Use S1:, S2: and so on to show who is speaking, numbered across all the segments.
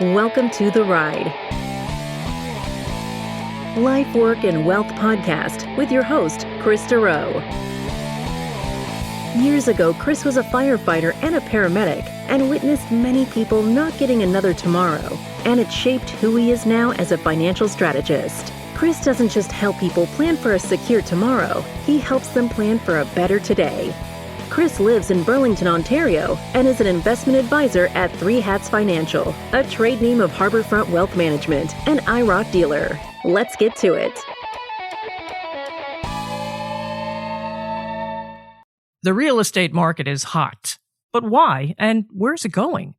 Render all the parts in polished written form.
S1: Welcome to The Ride. Life, Work, and Wealth podcast with your host, Kris Dureau. Years ago, Kris was a firefighter and a paramedic and witnessed many people not getting another tomorrow, and it shaped who he is now as a financial strategist. Kris doesn't just help people plan for a secure tomorrow, he helps them plan for a better today. Kris lives in Burlington, Ontario, and is an investment advisor at Three Hats Financial, a trade name of Harborfront Wealth Management, and IROC dealer. Let's get to it.
S2: The real estate market is hot. But why, and where's it going?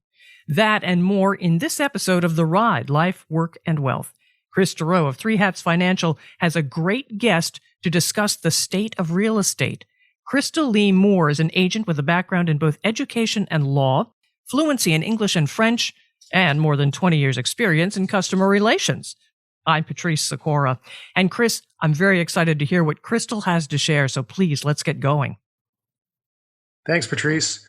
S2: That and more in this episode of The Ride, Life, Work, and Wealth. Kris Dureau of Three Hats Financial has a great guest to discuss the state of real estate. Krystal Lee Moore is an agent with a background in both education and law, fluency in English and French, and more than 20 years' experience in customer relations. I'm Patrice Sikora. And Kris, I'm very excited to hear what Krystal has to share, so please, let's get going.
S3: Thanks, Patrice.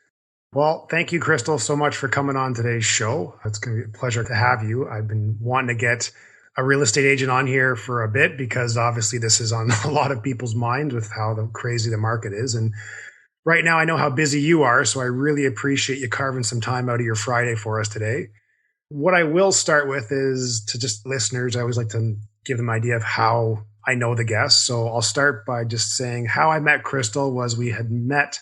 S3: Well, thank you, Krystal, so much for coming on today's show. It's going to be a pleasure to have you. I've been wanting to get a real estate agent on here for a bit because obviously this is on a lot of people's minds with how crazy the market is. And right now I know how busy you are, so I really appreciate you carving some time out of your Friday for us today. What I will start with is to just listeners, I always like to give them an idea of how I know the guests. So I'll start by just saying how I met Krystal was we had met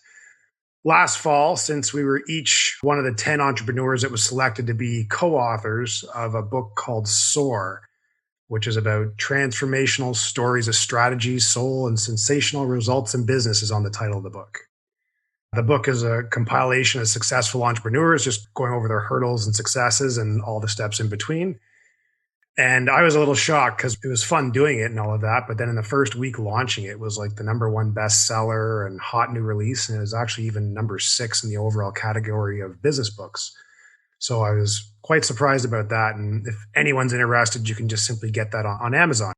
S3: last fall, since we were each one of the 10 entrepreneurs that was selected to be co-authors of a book called SOAR, which is about transformational stories of strategy, soul, and sensational results in business is on the title of the book. The book is a compilation of successful entrepreneurs just going over their hurdles and successes and all the steps in between. And I was a little shocked because it was fun doing it and all of that. But then in the first week launching it was like the #1 bestseller and hot new release. And it was actually even number 6 in the overall category of business books. So I was quite surprised about that. And if anyone's interested, you can just simply get that on Amazon.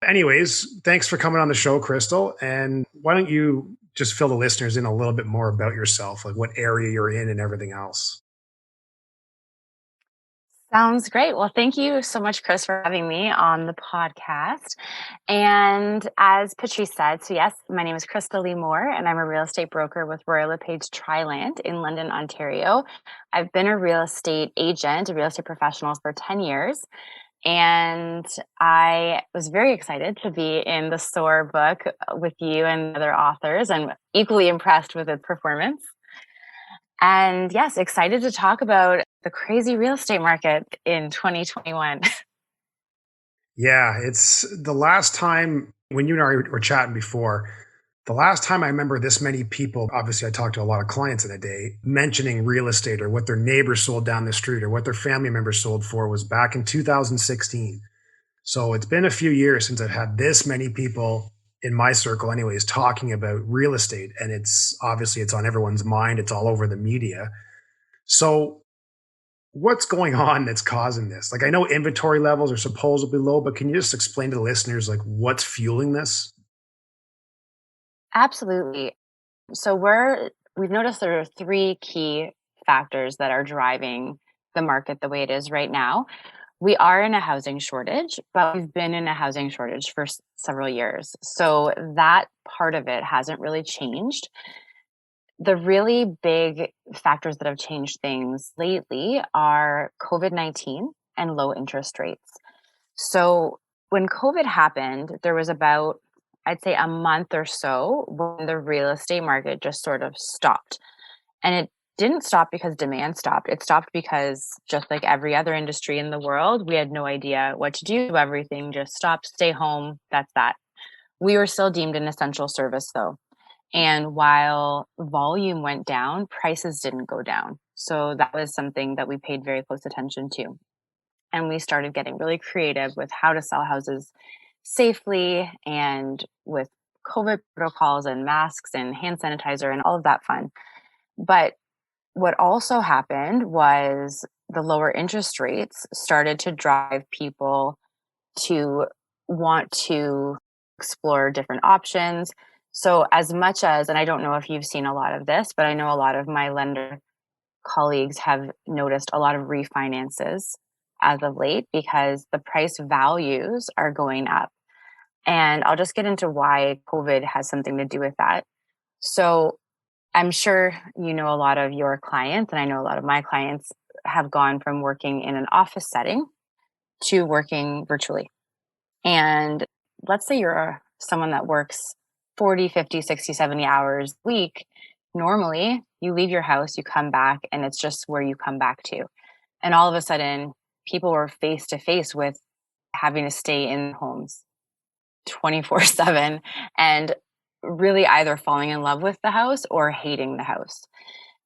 S3: Anyways, thanks for coming on the show, Krystal. And why don't you just fill the listeners in a little bit more about yourself, like what area you're in and everything else.
S4: Sounds great. Well, thank you so much, Kris, for having me on the podcast. And as Patrice said, so yes, my name is Krystal Lee Moore, and I'm a real estate broker with LePage Triland in London, Ontario. I've been a real estate agent, a real estate professional for 10 years. And I was very excited to be in the SOAR book with you and other authors, and equally impressed with its performance. And yes, excited to talk about the crazy real estate market in 2021.
S3: Yeah, it's the last time when you and I were chatting before, the last time I remember this many people, obviously I talked to a lot of clients in a day, mentioning real estate or what their neighbors sold down the street or what their family members sold for was back in 2016. So it's been a few years since I've had this many people in my circle anyways, talking about real estate. And it's obviously it's on everyone's mind. It's all over the media. So what's going on that's causing this? Like I know inventory levels are supposedly low, but can you just explain to the listeners like what's fueling this?
S4: Absolutely. So we've noticed there are 3 key factors that are driving the market the way it is right now. We are in a housing shortage, but we've been in a housing shortage for several years. So that part of it hasn't really changed. The really big factors that have changed things lately are COVID-19 and low interest rates. So when COVID happened, there was about, I'd say, a month or so when the real estate market just sort of stopped. And it didn't stop because demand stopped. It stopped because, just like every other industry in the world, we had no idea what to do. Everything just stopped, stay home. That's that. We were still deemed an essential service, though. And while volume went down, prices didn't go down. So that was something that we paid very close attention to. And we started getting really creative with how to sell houses safely and with COVID protocols and masks and hand sanitizer and all of that fun. But what also happened was the lower interest rates started to drive people to want to explore different options. So as much as, and I don't know if you've seen a lot of this, but I know a lot of my lender colleagues have noticed a lot of refinances as of late because the price values are going up. And I'll just get into why COVID has something to do with that. So I'm sure you know a lot of your clients, and I know a lot of my clients have gone from working in an office setting to working virtually. And let's say you're someone that works 40, 50, 60, 70 hours a week. Normally, you leave your house, you come back, and it's just where you come back to. And all of a sudden, people were face to face with having to stay in homes 24/7 and really either falling in love with the house or hating the house.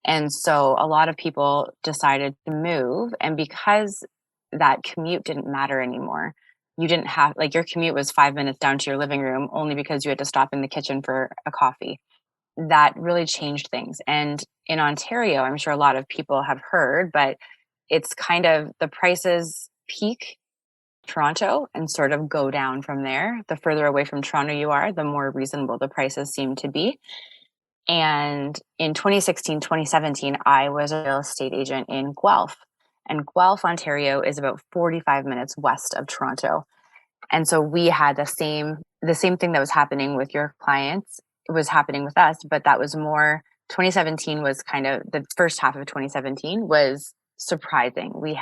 S4: And so a lot of people decided to move. And because that commute didn't matter anymore, you didn't have, like, your commute was 5 minutes down to your living room only because you had to stop in the kitchen for a coffee. That really changed things. And in Ontario, I'm sure a lot of people have heard, but it's kind of the prices peak Toronto and sort of go down from there. The further away from Toronto you are, the more reasonable the prices seem to be. And in 2016, 2017, I was a real estate agent in Guelph. And Guelph, Ontario is about 45 minutes west of Toronto. And so we had the same thing that was happening with your clients. It was happening with us, but that was more 2017 was kind of the first half of 2017 was surprising. We'd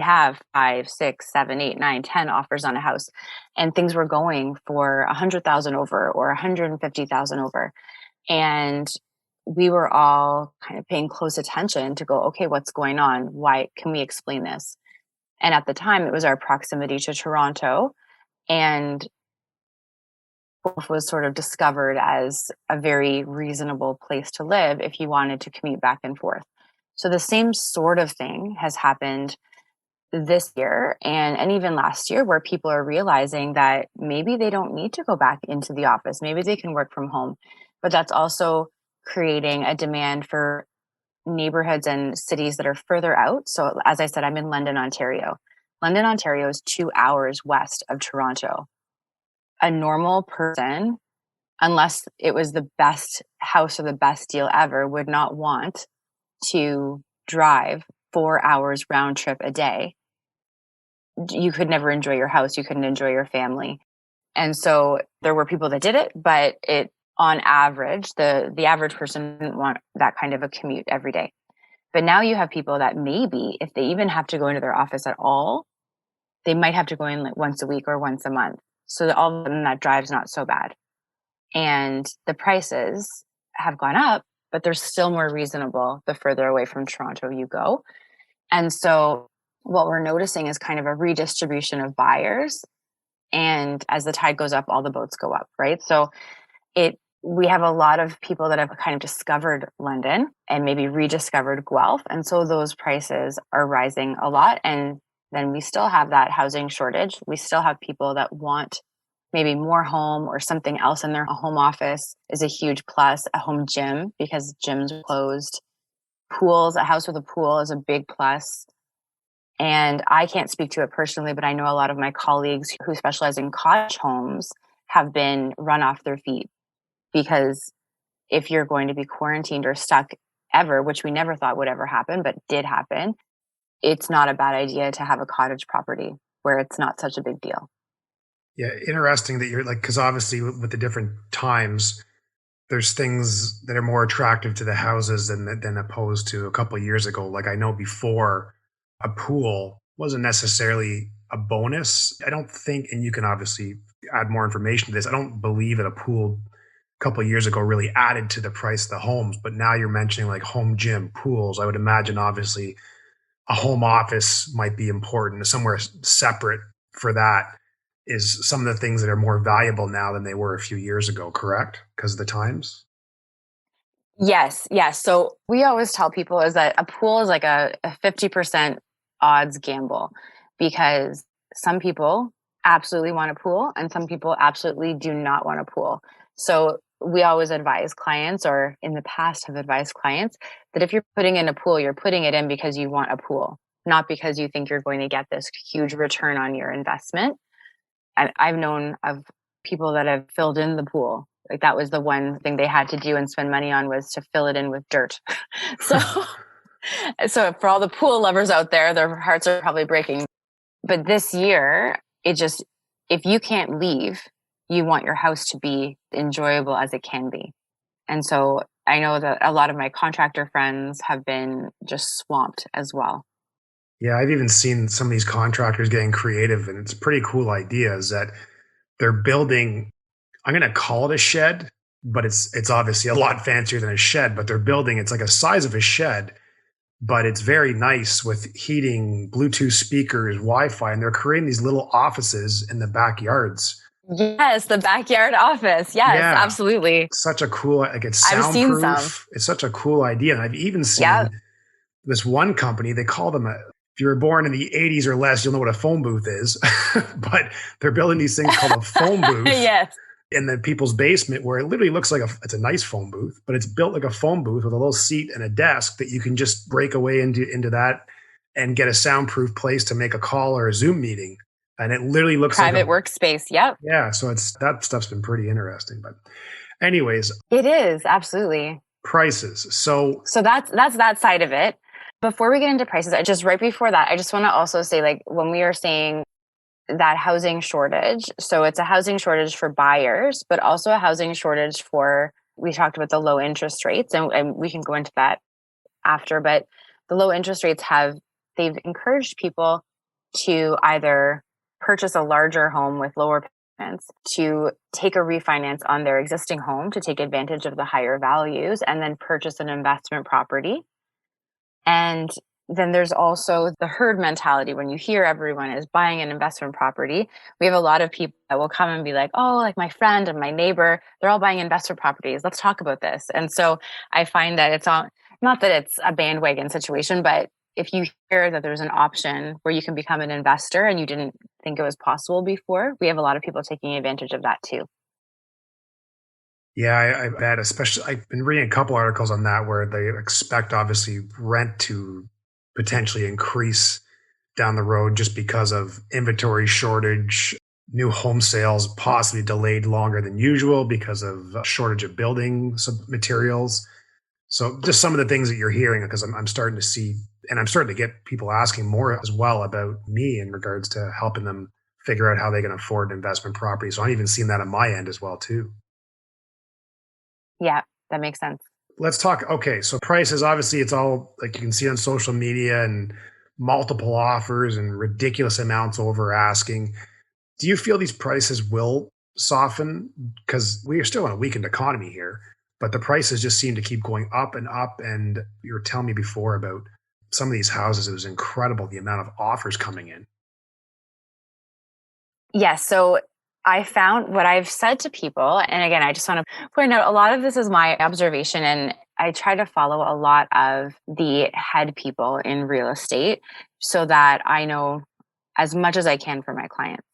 S4: have 5, 6, 7, 8, 9, 10 offers on a house, and things were going for 100,000 over or 150,000 over. And we were all kind of paying close attention to go, okay, what's going on? Why can we explain this? And at the time, it was our proximity to Toronto, and Guelph was sort of discovered as a very reasonable place to live if you wanted to commute back and forth. So the same sort of thing has happened this year and even last year, where people are realizing that maybe they don't need to go back into the office. Maybe they can work from home. But that's also creating a demand for neighborhoods and cities that are further out. So as I said, I'm in London, Ontario. London, Ontario is 2 hours west of Toronto. A normal person, unless it was the best house or the best deal ever, would not want to drive 4 hours round trip a day. You could never enjoy your house. You couldn't enjoy your family. And so there were people that did it, but on average, the average person didn't want that kind of a commute every day. But now you have people that maybe if they even have to go into their office at all, they might have to go in like once a week or once a month. So that all of a sudden that drive's not so bad. And the prices have gone up, but they're still more reasonable the further away from Toronto you go. And so what we're noticing is kind of a redistribution of buyers. And as the tide goes up, all the boats go up, right? So we have a lot of people that have kind of discovered London and maybe rediscovered Guelph. And so those prices are rising a lot. And then we still have that housing shortage. We still have people that want maybe more home or something else in their home. Office is a huge plus. A home gym, because gyms are closed. Pools, a house with a pool is a big plus. And I can't speak to it personally, but I know a lot of my colleagues who specialize in cottage homes have been run off their feet, because if you're going to be quarantined or stuck ever, which we never thought would ever happen, but did happen, it's not a bad idea to have a cottage property where it's not such a big deal.
S3: Yeah, interesting that you're like, because obviously with the different times, there's things that are more attractive to the houses than opposed to a couple of years ago. Like I know before, a pool wasn't necessarily a bonus. I don't think, and you can obviously add more information to this. I don't believe that a pool a couple of years ago really added to the price of the homes. But now you're mentioning like home gym, pools. I would imagine obviously a home office might be important. Somewhere separate for that is some of the things that are more valuable now than they were a few years ago, correct? Because of the times?
S4: Yes, yes. So we always tell people is that a pool is like a 50% odds gamble, because some people absolutely want a pool and some people absolutely do not want a pool. So we always advise clients, or in the past have advised clients, that if you're putting in a pool, you're putting it in because you want a pool, not because you think you're going to get this huge return on your investment. I've known of people that have filled in the pool. Like that was the one thing they had to do and spend money on, was to fill it in with dirt. So, so for all the pool lovers out there, their hearts are probably breaking. But this year, if you can't leave, you want your house to be enjoyable as it can be. And so I know that a lot of my contractor friends have been just swamped as well.
S3: Yeah, I've even seen some of these contractors getting creative, and it's a pretty cool idea is that they're building, I'm going to call it a shed, but it's obviously a lot fancier than a shed, but they're building, it's like a size of a shed, but it's very nice with heating, Bluetooth speakers, Wi-Fi, and they're creating these little offices in the backyards.
S4: Yes, the backyard office. Yes,
S3: Yeah,
S4: absolutely.
S3: such a cool, like it's
S4: I've seen some.
S3: soundproof. It's such a cool idea. And I've even
S4: Yeah.
S3: seen this one company, they call them if you were born in the 80s or less, you'll know what a phone booth is. But they're building these things called a phone booth
S4: Yes.
S3: in the people's basement where it literally looks like it's a nice phone booth, but it's built like a phone booth with a little seat and a desk that you can just break away into that and get a soundproof place to make a call or a Zoom meeting. And it literally looks
S4: Private
S3: like
S4: workspace. Yep.
S3: yeah. So that stuff's been pretty interesting. But anyways,
S4: It is. Absolutely.
S3: prices. So
S4: So that's that side of it. Before we get into prices, right before that, I just want to also say, like, when we are saying that housing shortage, so it's a housing shortage for buyers, but also a housing shortage for, we talked about the low interest rates, and we can go into that after, but the low interest rates they've encouraged people to either purchase a larger home with lower payments, to take a refinance on their existing home to take advantage of the higher values, and then purchase an investment property. And then there's also the herd mentality. When you hear everyone is buying an investment property, we have a lot of people that will come and be like, oh, like my friend and my neighbor, they're all buying investment properties. Let's talk about this. And so I find that it's not that it's a bandwagon situation, but if you hear that there's an option where you can become an investor and you didn't think it was possible before, we have a lot of people taking advantage of that too.
S3: yeah, I bet, especially I've been reading a couple articles on that where they expect obviously rent to potentially increase down the road just because of inventory shortage, new home sales possibly delayed longer than usual because of a shortage of building materials. So just some of the things that you're hearing, because I'm starting to see, and I'm starting to get people asking more as well about me in regards to helping them figure out how they can afford an investment property. So I'm even seeing that on my end as well too.
S4: Yeah, that makes sense.
S3: Let's talk. Okay, so prices, obviously, it's all like you can see on social media and multiple offers and ridiculous amounts over asking. Do you feel these prices will soften? Because we are still in a weakened economy here, but the prices just seem to keep going up and up. And you were telling me before about some of these houses, it was incredible the amount of offers coming in.
S4: Yes. So I found what I've said to people, and again, I just want to point out a lot of this is my observation, and I try to follow a lot of the head people in real estate so that I know as much as I can for my clients.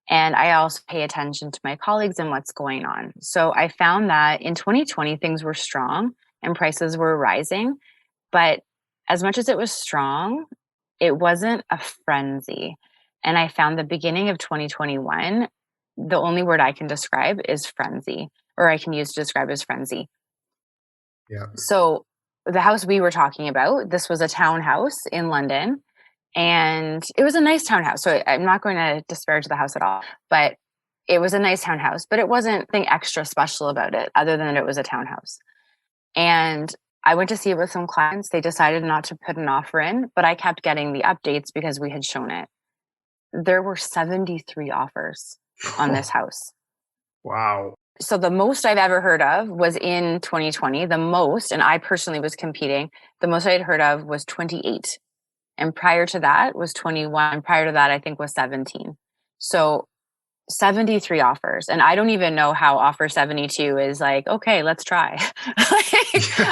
S4: And I also pay attention to my colleagues and what's going on. So I found that in 2020, things were strong and prices were rising. But as much as it was strong, it wasn't a frenzy. And I found the beginning of 2021, the only word I can describe is frenzy, or I can use to describe as frenzy.
S3: Yeah.
S4: So the house we were talking about, this was a townhouse in London, and it was a nice townhouse. So I'm not going to disparage the house at all, but it was a nice townhouse, but it wasn't anything extra special about it other than it was a townhouse. And I went to see it with some clients. They decided not to put an offer in, but I kept getting the updates because we had shown it. There were 73 offers on this house.
S3: Wow.
S4: So the most I've ever heard of was in 2020. The most, and I personally was competing, the most I had heard of was 28. And prior to that was 21. And prior to that, I think was 17. So 73 offers. And I don't even know how offer 72 is like, okay, let's try.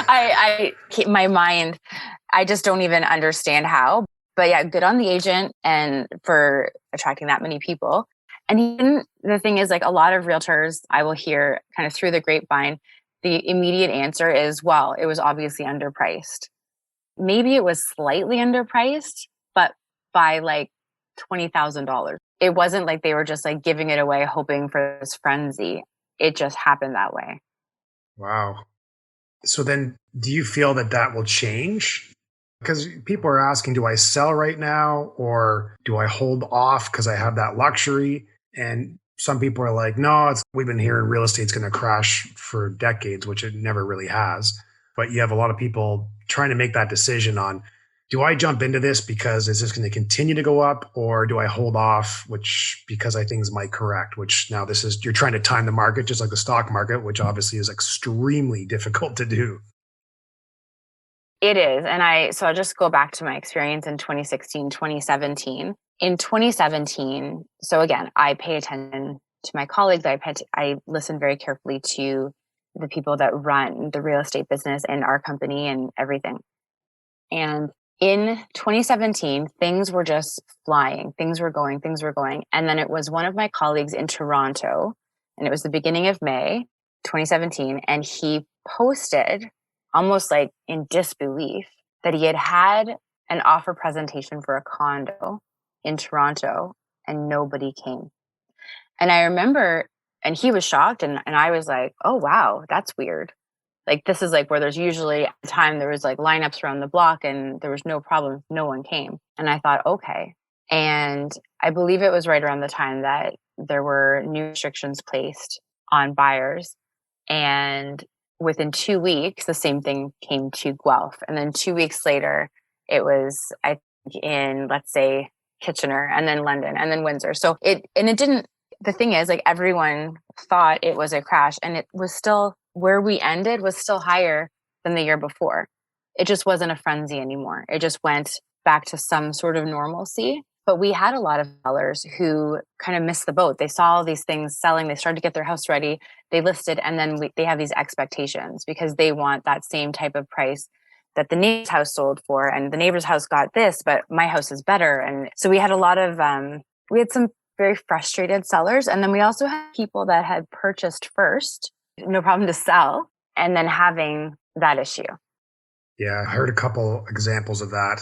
S4: I my mind, I just don't even understand how. But yeah, good on the agent and for attracting that many people. And even the thing is, like, a lot of realtors I will hear kind of through the grapevine, the immediate answer is, well, it was obviously underpriced. Maybe it was slightly underpriced, but by like $20,000. It wasn't like they were just like giving it away, hoping for this frenzy. It just happened that way.
S3: Wow. So then do you feel that will change Because people are asking, do I sell right now or do I hold off because I have that luxury? And some people are like, no, we've been hearing real estate's going to crash for decades, which it never really has. But you have a lot of people trying to make that decision on, do I jump into this because is this going to continue to go up, or do I hold off, which because I things might correct, which now this is, you're trying to time the market just like the stock market, which obviously is extremely difficult to do.
S4: It is. And so I'll just go back to my experience in 2016, 2017. In 2017, so again, I pay attention to my colleagues. I listen very carefully to the people that run the real estate business in our company and everything. And in 2017, things were just flying. Things were going. And then it was one of my colleagues in Toronto, and it was the beginning of May 2017. And he posted, almost like in disbelief, that he had an offer presentation for a condo in Toronto and nobody came. And I remember, and he was shocked, and I was like, oh, wow, that's weird. Like, this is like where there's usually at the time there was like lineups around the block and there was no problem. No one came. And I thought, okay. And I believe it was right around the time that there were new restrictions placed on buyers. And within 2 weeks, the same thing came to Guelph. And then 2 weeks later, it was, I think, in, let's say, Kitchener, and then London, and then Windsor. So it didn't, the thing is, like, everyone thought it was a crash, and it was still, where we ended was still higher than the year before. It just wasn't a frenzy anymore. It just went back to some sort of normalcy. But we had a lot of sellers who kind of missed the boat. They saw all these things selling. They started to get their house ready. They listed, and then they have these expectations because they want that same type of price that the neighbor's house sold for, and the neighbor's house got this, but my house is better. And so we had a lot of, we had some very frustrated sellers. And then we also had people that had purchased first, no problem to sell, and then having that issue.
S3: Yeah, I heard a couple examples of that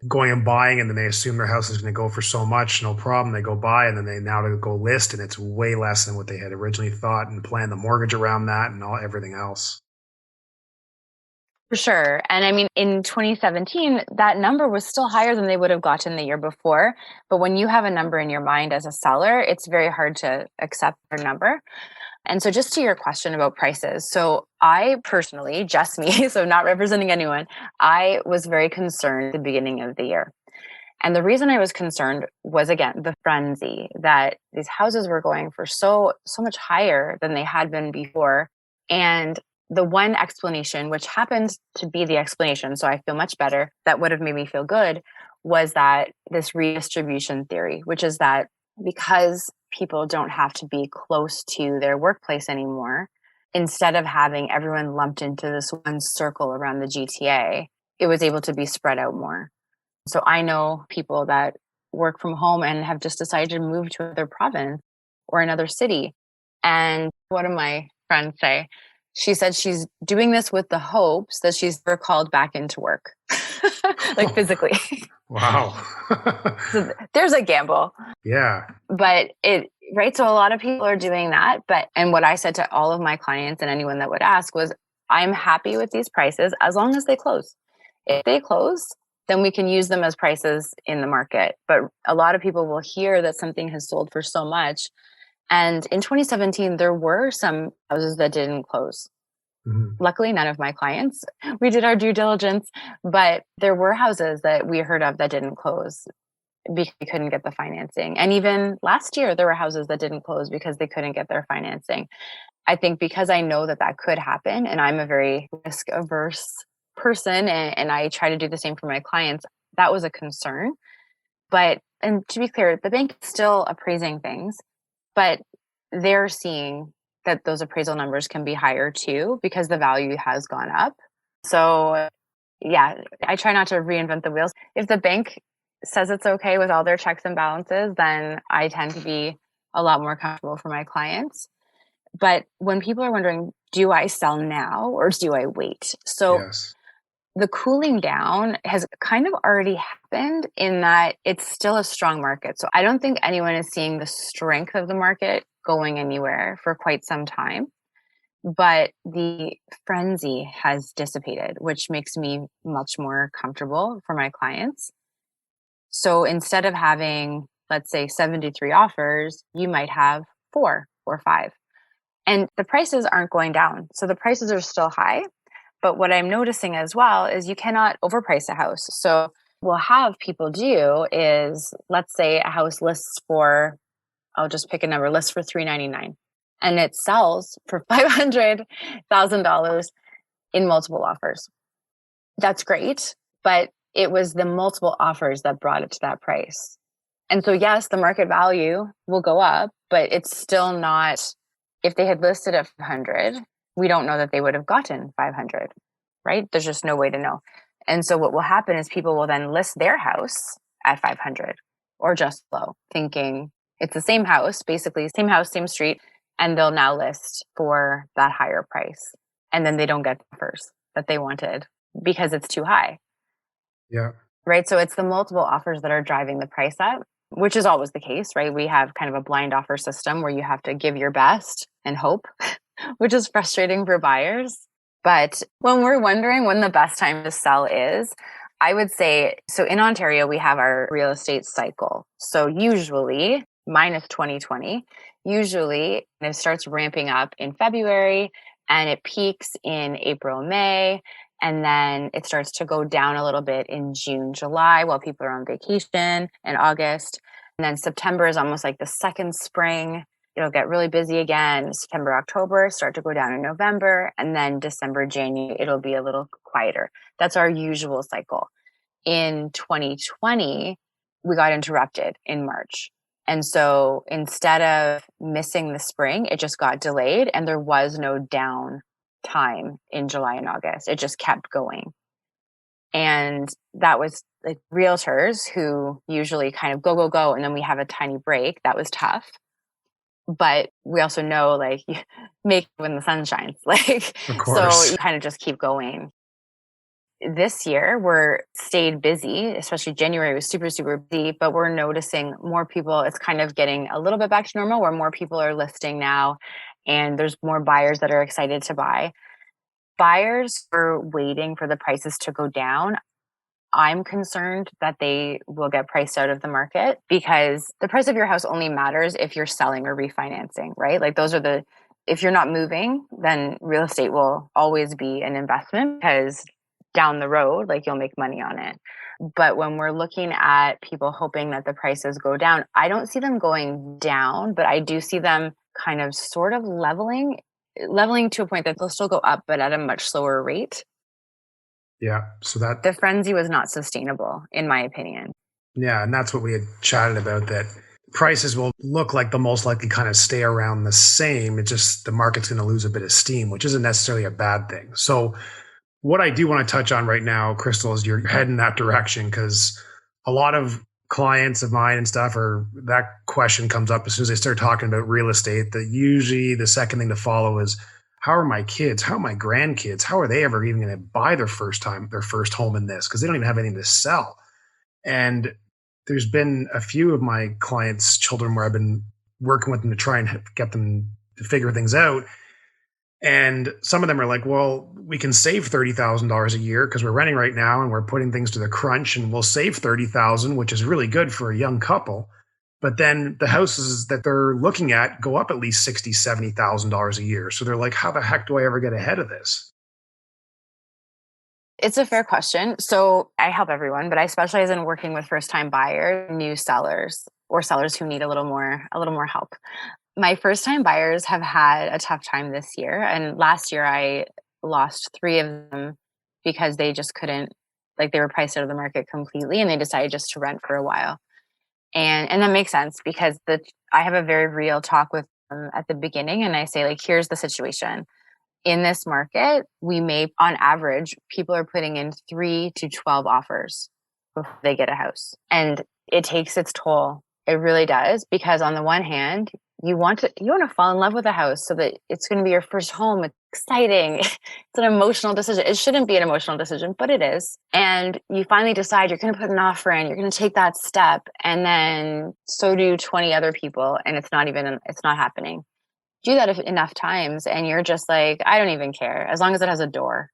S3: going and buying, and then they assume their house is going to go for so much, no problem. They go buy, and then they now go list, and it's way less than what they had originally thought, and plan the mortgage around that and everything else.
S4: For sure. And I mean, in 2017, that number was still higher than they would have gotten the year before. But when you have a number in your mind as a seller, it's very hard to accept their number. And so just to your question about prices. So I personally, just me, so not representing anyone, I was very concerned at the beginning of the year. And the reason I was concerned was, again, the frenzy that these houses were going for so much higher than they had been before. And the one explanation, which happened to be the explanation, so I feel much better, that would have made me feel good, was that this redistribution theory, which is that because people don't have to be close to their workplace anymore, instead of having everyone lumped into this one circle around the GTA, it was able to be spread out more. So I know people that work from home and have just decided to move to another province or another city. And one of my friends say, she said she's doing this with the hopes that she's ever called back into work, like physically.
S3: Wow.
S4: So there's a gamble.
S3: Yeah.
S4: But right. So a lot of people are doing that. And what I said to all of my clients and anyone that would ask was, I'm happy with these prices as long as they close. If they close, then we can use them as prices in the market. But a lot of people will hear that something has sold for so much. And in 2017, there were some houses that didn't close. Mm-hmm. Luckily, none of my clients. We did our due diligence, but there were houses that we heard of that didn't close because they couldn't get the financing. And even last year, there were houses that didn't close because they couldn't get their financing. I think because I know that could happen, and I'm a very risk-averse person, and I try to do the same for my clients, that was a concern. But, and to be clear, the bank is still appraising things, but they're seeing that those appraisal numbers can be higher too because the value has gone up. So yeah, I try not to reinvent the wheels. If the bank says it's okay with all their checks and balances, then I tend to be a lot more comfortable for my clients. But when people are wondering, do I sell now or do I wait? So yes. The cooling down has kind of already happened in that it's still a strong market. So I don't think anyone is seeing the strength of the market going anywhere for quite some time. but the frenzy has dissipated, which makes me much more comfortable for my clients. So instead of having, let's say, 73 offers, you might have 4 or 5. And the prices aren't going down. So the prices are still high. But what I'm noticing as well is you cannot overprice a house. So we'll have people do is, let's say a house lists for, I'll just pick a number, lists for $399, and it sells for $500,000 in multiple offers. That's great, but it was the multiple offers that brought it to that price. And so, yes, the market value will go up, but it's still not, if they had listed at 500, we don't know that they would have gotten 500, right? There's just no way to know. And so what will happen is people will then list their house at 500 or just low, thinking it's the same house, basically same house, same street, and they'll now list for that higher price. And then they don't get the offers that they wanted because it's too high.
S3: Yeah.
S4: Right. So it's the multiple offers that are driving the price up, which is always the case, right? We have kind of a blind offer system where you have to give your best and hope, which is frustrating for buyers. But when we're wondering when the best time to sell is, I would say, so in Ontario, we have our real estate cycle. So usually, minus 2020, usually it starts ramping up in February and it peaks in April, May. And then it starts to go down a little bit in June, July while people are on vacation, and August. And then September is almost like the second spring. It'll get really busy again. September, October, start to go down in November. And then December, January, it'll be a little quieter. That's our usual cycle. In 2020, we got interrupted in March. And so instead of missing the spring, it just got delayed and there was no down time in July and August. It just kept going. And that was like realtors who usually kind of go, go, go. And then we have a tiny break. That was tough. But we also know like you make it when the sun shines. Like,
S3: Of
S4: so
S3: course.
S4: you kind of just keep going. This year we're stayed busy, especially January was super, super busy, but we're noticing more people, it's kind of getting a little bit back to normal where more people are listing now and there's more buyers that are excited to buy. Buyers are waiting for the prices to go down. I'm concerned that they will get priced out of the market because the price of your house only matters if you're selling or refinancing, right? Like those are if you're not moving, then real estate will always be an investment because down the road, like you'll make money on it. But when we're looking at people hoping that the prices go down, I don't see them going down, but I do see them kind of sort of leveling to a point that they'll still go up, but at a much slower rate.
S3: Yeah. So
S4: The frenzy was not sustainable, in my opinion.
S3: yeah. And that's what we had chatted about, that prices will look like the most likely kind of stay around the same. It's just the market's going to lose a bit of steam, which isn't necessarily a bad thing. So what I do want to touch on right now, Krystal, is you're heading that direction because a lot of clients of mine and stuff are, that question comes up as soon as they start talking about real estate, that usually the second thing to follow is, how are my kids? How are my grandkids? How are they ever even going to buy their first home in this? Because they don't even have anything to sell. And there's been a few of my clients' children where I've been working with them to try and get them to figure things out. And some of them are like, well, we can save $30,000 a year because we're renting right now and we're putting things to the crunch and we'll save $30,000, which is really good for a young couple. But then the houses that they're looking at go up at least $60,000, $70,000 a year. So they're like, how the heck do I ever get ahead of this?
S4: It's a fair question. So I help everyone, but I specialize in working with first-time buyers, new sellers, or sellers who need a little more help. My first-time buyers have had a tough time this year, and last year I lost 3 of them because they just couldn't, like they were priced out of the market completely, and they decided just to rent for a while. And that makes sense because I have a very real talk with them at the beginning, and I say like, here's the situation. In this market, we may, on average, people are putting in 3 to 12 offers before they get a house. And it takes its toll. It really does. Because on the one hand, you want to fall in love with a house so that it's going to be your first home. It's exciting. It's an emotional decision. It shouldn't be an emotional decision, but it is. And you finally decide you're going to put an offer in, you're going to take that step. And then so do 20 other people. And it's not happening. do that enough times and you're just like, I don't even care as long as it has a door.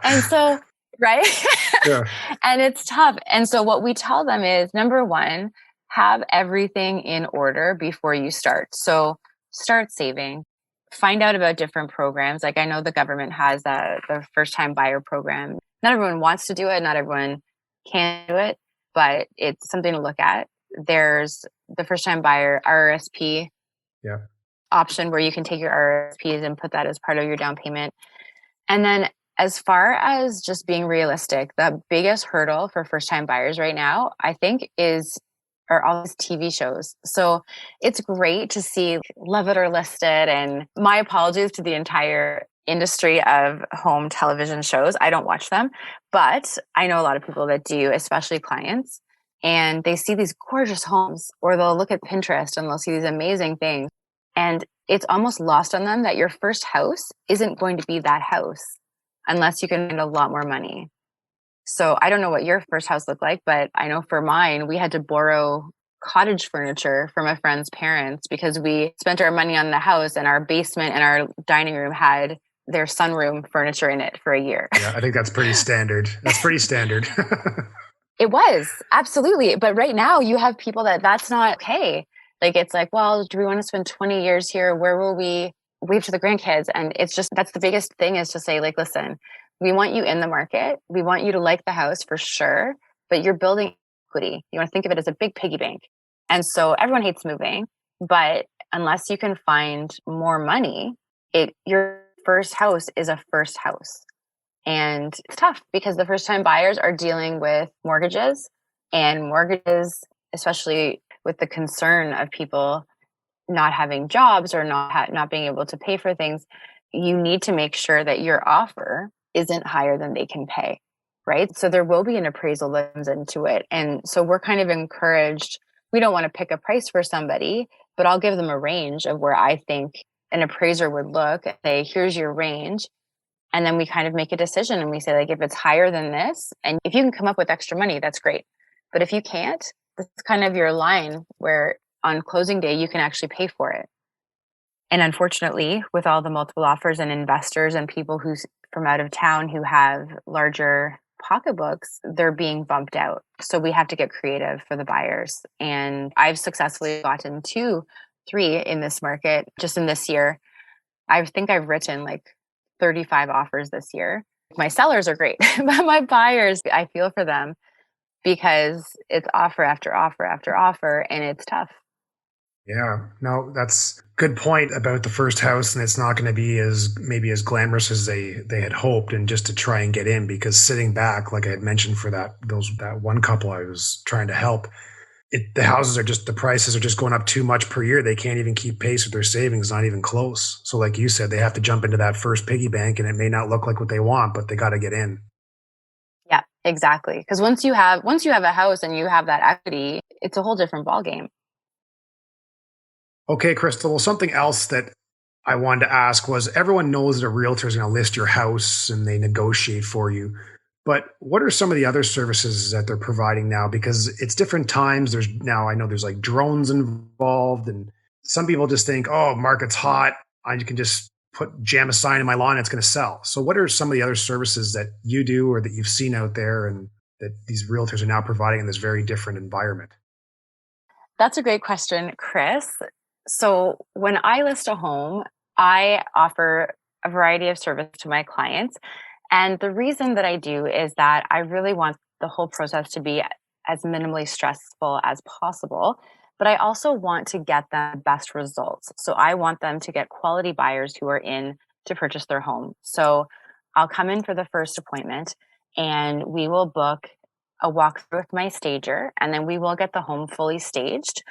S4: And so, right?
S3: Yeah.
S4: And it's tough. And so what we tell them is, number one, have everything in order before you start. So start saving, find out about different programs. Like I know the government has the first time buyer program. Not everyone wants to do it. Not everyone can do it, but it's something to look at. There's the first time buyer RRSP
S3: Yeah.
S4: option where you can take your RRSPs and put that as part of your down payment. And then as far as just being realistic, the biggest hurdle for first time buyers right now, I think are all these TV shows. So it's great to see Love It or Listed, and my apologies to the entire industry of home television shows. I don't watch them, but I know a lot of people that do, especially clients, and they see these gorgeous homes, or they'll look at Pinterest and they'll see these amazing things. And it's almost lost on them that your first house isn't going to be that house unless you can find a lot more money. So I don't know what your first house looked like, but I know for mine, we had to borrow cottage furniture from a friend's parents because we spent our money on the house, and our basement and our dining room had their sunroom furniture in it for a year.
S3: Yeah, I think that's pretty standard. That's pretty standard.
S4: It was, absolutely. But right now you have people that's not okay. Like, it's like, well, do we want to spend 20 years here? Where will we leave to the grandkids? And it's just, that's the biggest thing, is to say, like, listen, we want you in the market. We want you to like the house for sure, but you're building equity. You want to think of it as a big piggy bank. And so everyone hates moving, but unless you can find more money, your first house is a first house. And it's tough because the first time buyers are dealing with mortgages, and mortgages, especially with the concern of people not having jobs or not being able to pay for things, you need to make sure that your offer isn't higher than they can pay, right? So there will be an appraisal that comes into it. And so we're kind of encouraged, we don't want to pick a price for somebody, but I'll give them a range of where I think an appraiser would look and say, here's your range. And then we kind of make a decision and we say, like, if it's higher than this, and if you can come up with extra money, that's great. But if you can't, this is kind of your line where on closing day, you can actually pay for it. And unfortunately, with all the multiple offers and investors and people who's from out of town who have larger pocketbooks, they're being bumped out. So we have to get creative for the buyers. And I've successfully gotten 3 in this market just in this year. I think I've written like 35 offers this year. My sellers are great, but my buyers, I feel for them because it's offer after offer after offer, and it's tough.
S3: Yeah, no, that's good point about the first house, and it's not going to be as glamorous as they had hoped, and just to try and get in, because sitting back, like I had mentioned for that one couple I was trying to help, the prices are just going up too much per year. They can't even keep pace with their savings, not even close. So like you said, they have to jump into that first piggy bank, and it may not look like what they want, but they got to get in.
S4: Yeah, exactly. Because once you have a house and you have that equity, it's a whole different ballgame.
S3: Okay, Krystal. Well, something else that I wanted to ask was, everyone knows that a realtor is going to list your house and they negotiate for you. But what are some of the other services that they're providing now? Because it's different times. I know there's like drones involved, and some people just think, oh, market's hot, I can just jam a sign in my lawn, and it's going to sell. So what are some of the other services that you do or that you've seen out there and that these realtors are now providing in this very different environment?
S4: That's a great question, Kris. So when I list a home, I offer a variety of service to my clients. And the reason that I do is that I really want the whole process to be as minimally stressful as possible. But I also want to get them the best results. So I want them to get quality buyers who are in to purchase their home. So I'll come in for the first appointment and we will book a walkthrough with my stager, and then we will get the home fully staged.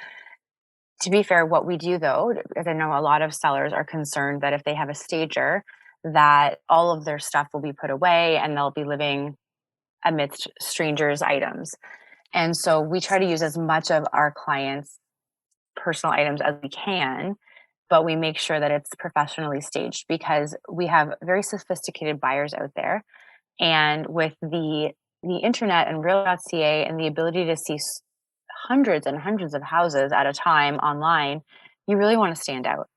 S4: To be fair, what we do though, because I know a lot of sellers are concerned that if they have a stager, that all of their stuff will be put away and they'll be living amidst strangers' items. And so we try to use as much of our clients' personal items as we can, but we make sure that it's professionally staged because we have very sophisticated buyers out there. And with the internet and Realty.ca and the ability to see hundreds and hundreds of houses at a time online, you really want to stand out.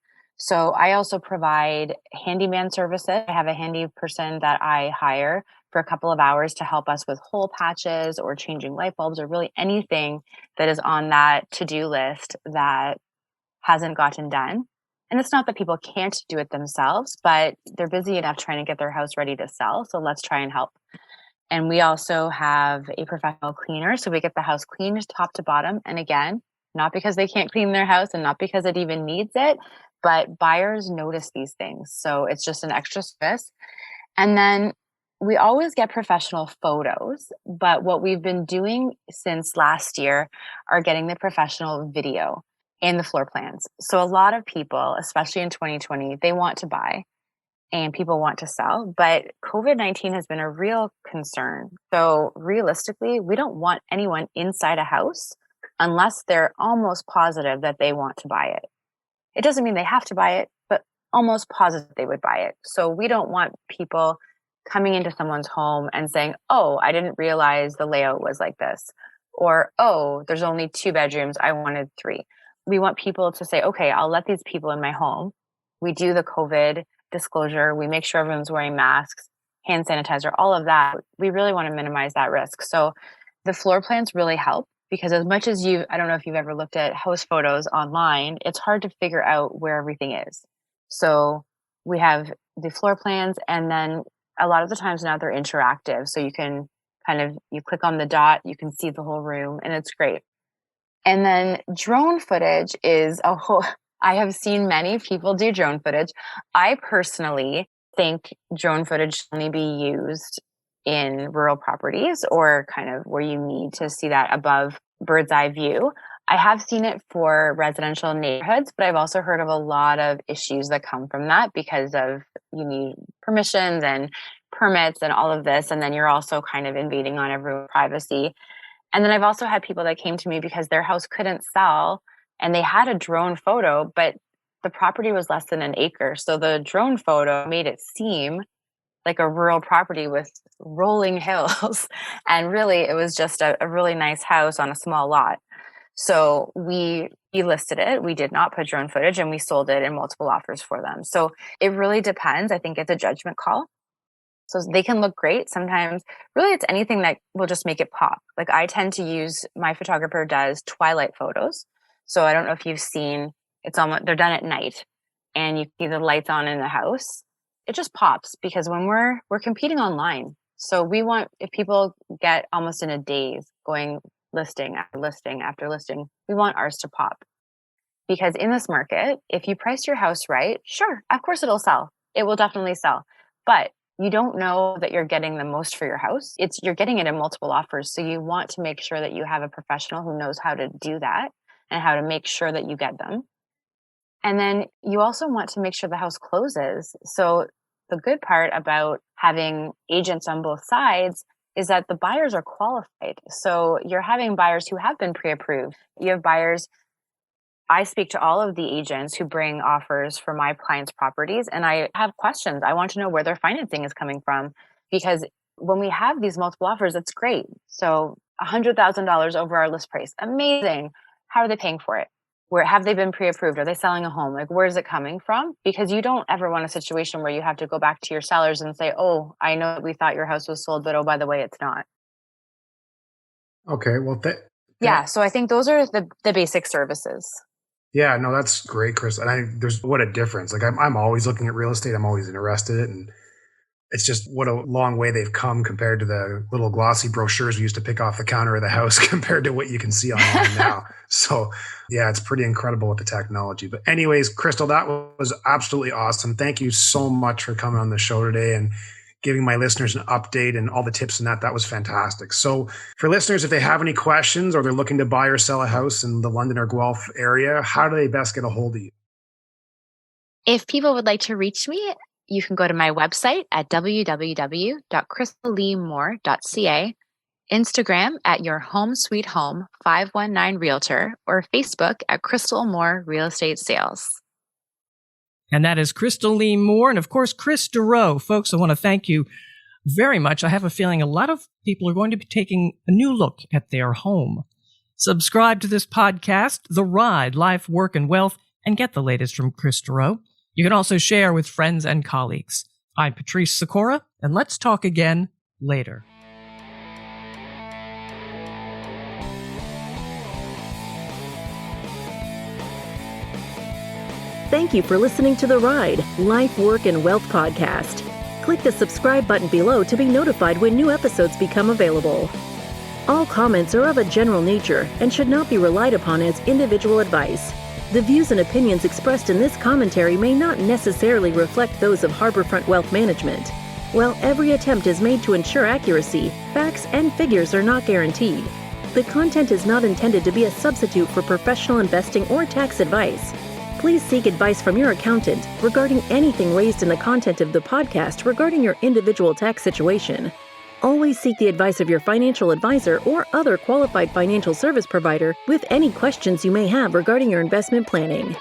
S4: So I also provide handyman services. I have a handy person that I hire for a couple of hours to help us with hole patches or changing light bulbs or really anything that is on that to-do list that hasn't gotten done. And it's not that people can't do it themselves, but they're busy enough trying to get their house ready to sell. So let's try and help. And we also have a professional cleaner. So we get the house cleaned top to bottom. And again, not because they can't clean their house and not because it even needs it, but buyers notice these things. So it's just an extra service. And then we always get professional photos. But what we've been doing since last year are getting the professional video and the floor plans. So a lot of people, especially in 2020, they want to buy and people want to sell, but COVID-19 has been a real concern. So realistically, we don't want anyone inside a house unless they're almost positive that they want to buy it. It doesn't mean they have to buy it, but almost positive they would buy it. So we don't want people coming into someone's home and saying, oh, I didn't realize the layout was like this. Or, oh, there's only 2 bedrooms. I wanted 3. We want people to say, okay, I'll let these people in my home. We do the COVID disclosure. We make sure everyone's wearing masks, hand sanitizer, all of that. We really want to minimize that risk. So the floor plans really help because as much as I don't know if you've ever looked at house photos online, it's hard to figure out where everything is. So we have the floor plans, and then a lot of the times now they're interactive. So you can you click on the dot, you can see the whole room, and it's great. And then drone footage is I have seen many people do drone footage. I personally think drone footage should only be used in rural properties or kind of where you need to see that above bird's eye view. I have seen it for residential neighborhoods, but I've also heard of a lot of issues that come from that because of you need permissions and permits and all of this. And then you're also kind of invading on everyone's privacy. And then I've also had people that came to me because their house couldn't sell and they had a drone photo, but the property was less than an acre. So the drone photo made it seem like a rural property with rolling hills. And really, it was just a really nice house on a small lot. So we listed it. We did not put drone footage and we sold it in multiple offers for them. So it really depends. I think it's a judgment call. So they can look great. Sometimes really it's anything that will just make it pop. Like I tend to use, my photographer does twilight photos. So I don't know if you've seen, they're done at night and you see the lights on in the house. It just pops because when we're competing online. So we want, if people get almost in a daze going listing after listing after listing, we want ours to pop. Because in this market, if you price your house right, sure, of course it'll sell. It will definitely sell. But you don't know that you're getting the most for your house. You're getting it in multiple offers. So you want to make sure that you have a professional who knows how to do that and how to make sure that you get them. And then you also want to make sure the house closes. So the good part about having agents on both sides is that the buyers are qualified. So you're having buyers who have been pre-approved. You have buyers. I speak to all of the agents who bring offers for my clients' properties, and I have questions. I want to know where their financing is coming from, because when we have these multiple offers, it's great. So $100,000 over our list price. Amazing. How are they paying for it? Where have they been pre-approved? Are they selling a home? Like, where is it coming from? Because you don't ever want a situation where you have to go back to your sellers and say, oh, I know we thought your house was sold, but oh, by the way, it's not.
S3: Okay. Well,
S4: yeah. So I think those are the basic services.
S3: Yeah, no, that's great, Kris. And there's what a difference. Like I'm always looking at real estate. I'm always interested in it. And it's just what a long way they've come compared to the little glossy brochures we used to pick off the counter of the house compared to what you can see online now. So yeah, it's pretty incredible with the technology. But anyways, Krystal, that was absolutely awesome. Thank you so much for coming on the show today and giving my listeners an update and all the tips and that. That was fantastic. So for listeners, if they have any questions or they're looking to buy or sell a house in the London or Guelph area, how do they best get a hold of you?
S4: If people would like to reach me, you can go to my website at www.krystalleemore.ca, Instagram at Your Home Sweet Home 519 Realtor, or Facebook at Krystal Moore Real Estate Sales.
S2: And that is Krystal Lee Moore and, of course, Kris Dureau. Folks, I want to thank you very much. I have a feeling a lot of people are going to be taking a new look at their home. Subscribe to this podcast, The Ride, Life, Work, and Wealth, and get the latest from Kris Dureau. You can also share with friends and colleagues. I'm Patrice Sikora, and let's talk again later.
S1: Thank you for listening to The Ride, Life, Work, and Wealth podcast. Click the subscribe button below to be notified when new episodes become available. All comments are of a general nature and should not be relied upon as individual advice. The views and opinions expressed in this commentary may not necessarily reflect those of Harborfront Wealth Management. While every attempt is made to ensure accuracy, facts and figures are not guaranteed. The content is not intended to be a substitute for professional investing or tax advice. Please seek advice from your accountant regarding anything raised in the content of the podcast regarding your individual tax situation. Always seek the advice of your financial advisor or other qualified financial service provider with any questions you may have regarding your investment planning.